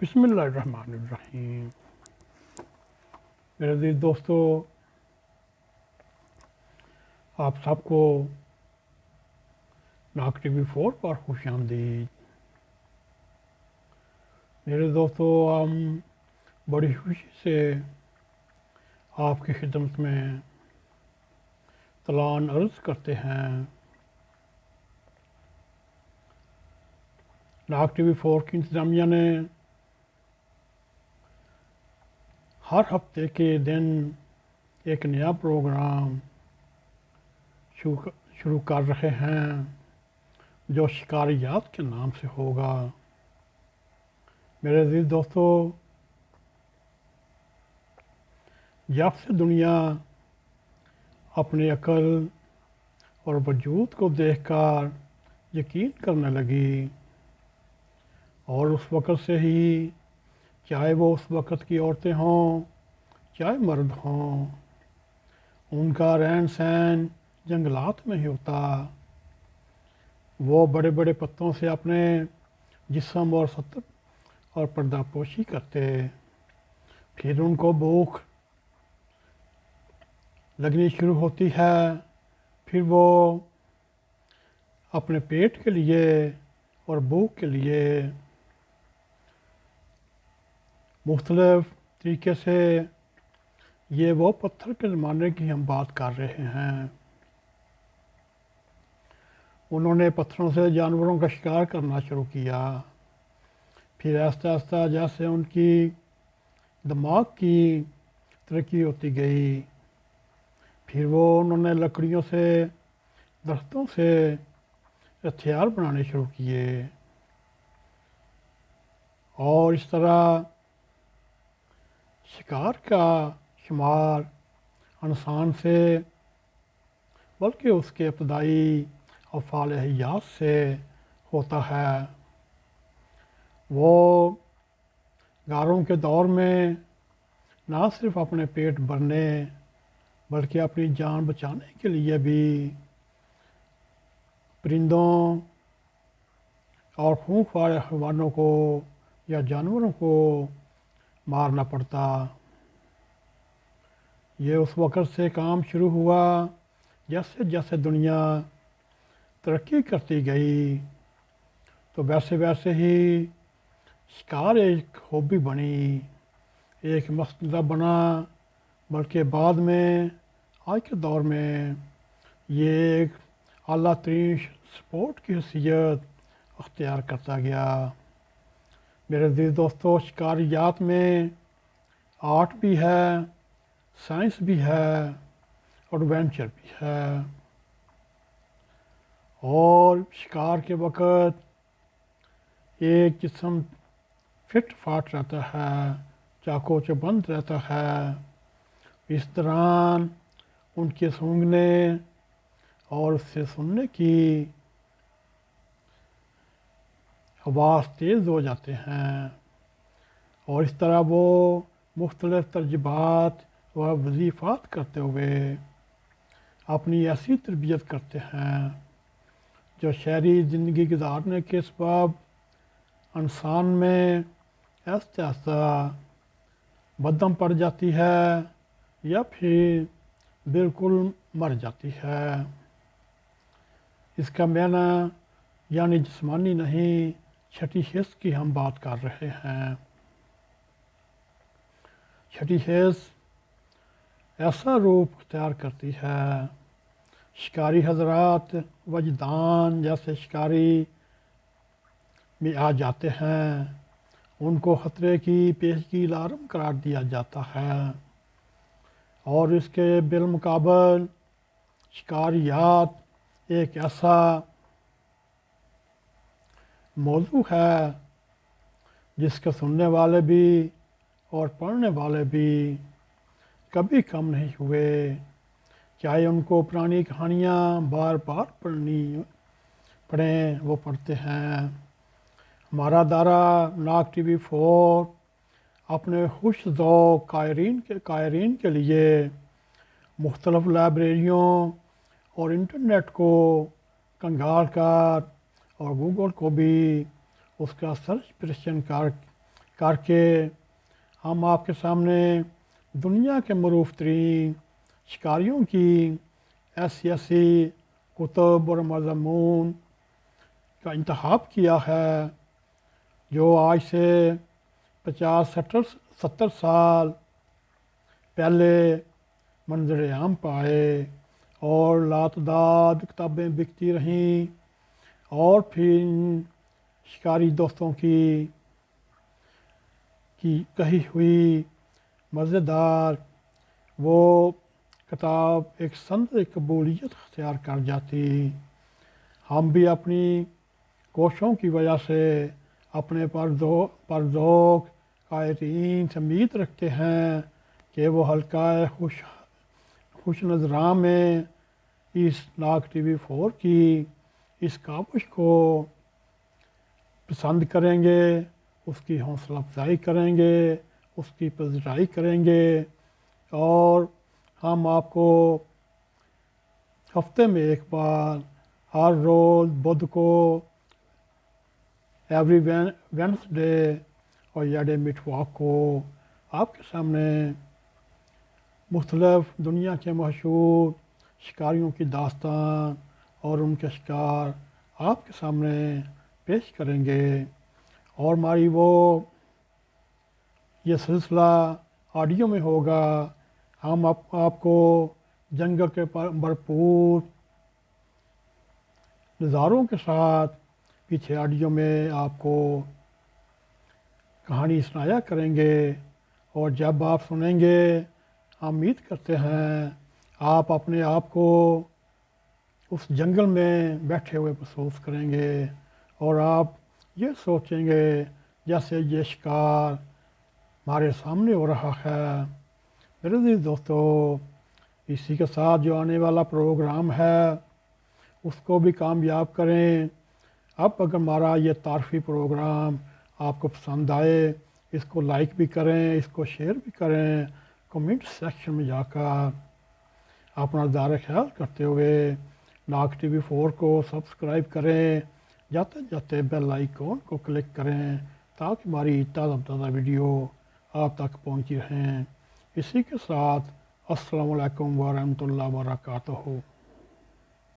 بسم اللہ الرحمن الرحیم۔ میرے عزیز دوستو، آپ سب کو ناک ٹی وی 4 پر خوش آمدید۔ میرے دوستو، ہم بڑی خوشی سے آپ کی خدمت میں تلان عرض کرتے ہیں۔ ناک ٹی وی 4 کی انتظامیہ نے ہر ہفتے کے دن ایک نیا پروگرام شروع کر رہے ہیں جو شکاریات کے نام سے ہوگا۔ میرے عزیز دوستو، جب سے دنیا اپنی عقل اور وجود کو دیکھ کر یقین کرنے لگی، اور اس وقت سے ہی چاہے وہ اس وقت کی عورتیں ہوں چاہے مرد ہوں، ان کا رہن سہن جنگلات میں ہی ہوتا۔ وہ بڑے بڑے پتوں سے اپنے جسم اور ستر اور پردہ پوشی کرتے، پھر ان کو بھوک لگنی شروع ہوتی ہے، پھر وہ اپنے پیٹ کے لیے اور بھوک کے لیے مختلف طریقے سے، یہ وہ پتھر کے زمانے کی ہم بات کر رہے ہیں، انہوں نے پتھروں سے جانوروں کا شکار کرنا شروع کیا۔ پھر آہستہ آہستہ جیسے ان کی دماغ کی ترقی ہوتی گئی، پھر انہوں نے لکڑیوں سے، درختوں سے ہتھیار بنانے شروع کیے، اور اس طرح شکار کا شمار انسان سے بلکہ اس کے ابتدائی افعال حیات سے ہوتا ہے۔ وہ غاروں کے دور میں نہ صرف اپنے پیٹ بھرنے بلکہ اپنی جان بچانے کے لیے بھی پرندوں اور خونخوار حیوانوں کو یا جانوروں کو مارنا پڑتا۔ یہ اس وقت سے کام شروع ہوا جیسے جیسے دنیا ترقی کرتی گئی، تو ویسے ویسے ہی شکار ایک ہابی بنی، ایک مسئلہ بنا، بلکہ بعد میں آج کے دور میں یہ ایک اعلیٰ ترین سپورٹ کی حیثیت اختیار کرتا گیا۔ میرے عزیز دوستو، شکاریات میں آرٹ بھی ہے، سائنس بھی ہے، ایڈونچر بھی ہے، اور شکار کے وقت ایک جسم فٹ فاٹ رہتا ہے، چاقو چبند رہتا ہے، اس دوران ان کے سونگھنے اور اس سے سننے کی حواس تیز ہو جاتے ہیں، اور اس طرح وہ مختلف ترجیحات و وظیفات کرتے ہوئے اپنی ایسی تربیت کرتے ہیں جو شہری زندگی گزارنے کے سبب انسان میں آہستہ آہستہ بدم پڑ جاتی ہے یا پھر بالکل مر جاتی ہے۔ اس کا معنی یعنی جسمانی نہیں، چھٹی حس کی ہم بات کر رہے ہیں۔ چھٹی حس ایسا روپ اختیار کرتی ہے، شکاری حضرات وجدان جیسے شکاری میں آ جاتے ہیں، ان کو خطرے کی پیشگی الارم قرار دیا جاتا ہے، اور اس کے بالمقابل شکاریات ایک ایسا موضوع ہے جس کے سننے والے بھی اور پڑھنے والے بھی کبھی کم نہیں ہوئے، چاہے ان کو پرانی کہانیاں بار بار پڑھیں، وہ پڑھتے ہیں۔ ہمارا ادارہ ناک ٹی وی 4 اپنے خوش ذوق قائرین کے لیے مختلف لائبریریوں اور انٹرنیٹ کو کنگال کر اور گوگل کو بھی اس کا سرچ پریشن کر کے ہم آپ کے سامنے دنیا کے معروف ترین شکاریوں کی ایسی کتب اور مضمون کا انتخاب کیا ہے جو آج سے 50-70 سال پہلے منظر عام پائے اور لاتعداد کتابیں بکتی رہیں، اور پھر ان شکاری دوستوں کی کہی ہوئی مزیدار وہ کتاب ایک سند قبولیت اختیار کر جاتی۔ ہم بھی اپنی کوششوں کی وجہ سے اپنے پرذوق قارئین سے امید رکھتے ہیں کہ وہ حلقہ خوش نظراں میں اس ناگ ٹی وی 4 کی اس کاوش کو پسند کریں گے، اس کی حوصلہ افزائی کریں گے، اس کی پذیرائی کریں گے، اور ہم آپ کو ہفتے میں ایک بار ہر روز بدھ کو ایوری وینسڈے اور یڈے میٹواک کو آپ کے سامنے مختلف دنیا کے مشہور شکاریوں کی داستان اور ان کے شکار آپ کے سامنے پیش کریں گے، اور ہماری یہ سلسلہ آڈیو میں ہوگا۔ ہم آپ کو جنگل کے بھرپور نظاروں کے ساتھ پیچھے آڈیو میں آپ کو کہانی سنایا کریں گے، اور جب آپ سنیں گے ہم امید کرتے ہیں آپ اپنے آپ کو اس جنگل میں بیٹھے ہوئے محسوس کریں گے، اور آپ یہ سوچیں گے جیسے یہ شکار ہمارے سامنے ہو رہا ہے۔ میرے عزیز دوستو، اسی کے ساتھ جو آنے والا پروگرام ہے اس کو بھی کامیاب کریں۔ اب اگر ہمارا یہ تعارفی پروگرام آپ کو پسند آئے، اس کو لائک بھی کریں، اس کو شیئر بھی کریں، کمنٹ سیکشن میں جا کر اپنا دائرہ خیال کرتے ہوئے ناگ ٹی وی 4 کو سبسکرائب کریں، جاتے جاتے بیل آئیکن کو کلک کریں تاکہ ہماری تازہ ویڈیو آپ تک پہنچی رہیں۔ اسی کے ساتھ السلام علیکم ورحمۃ اللہ وبرکاتہ۔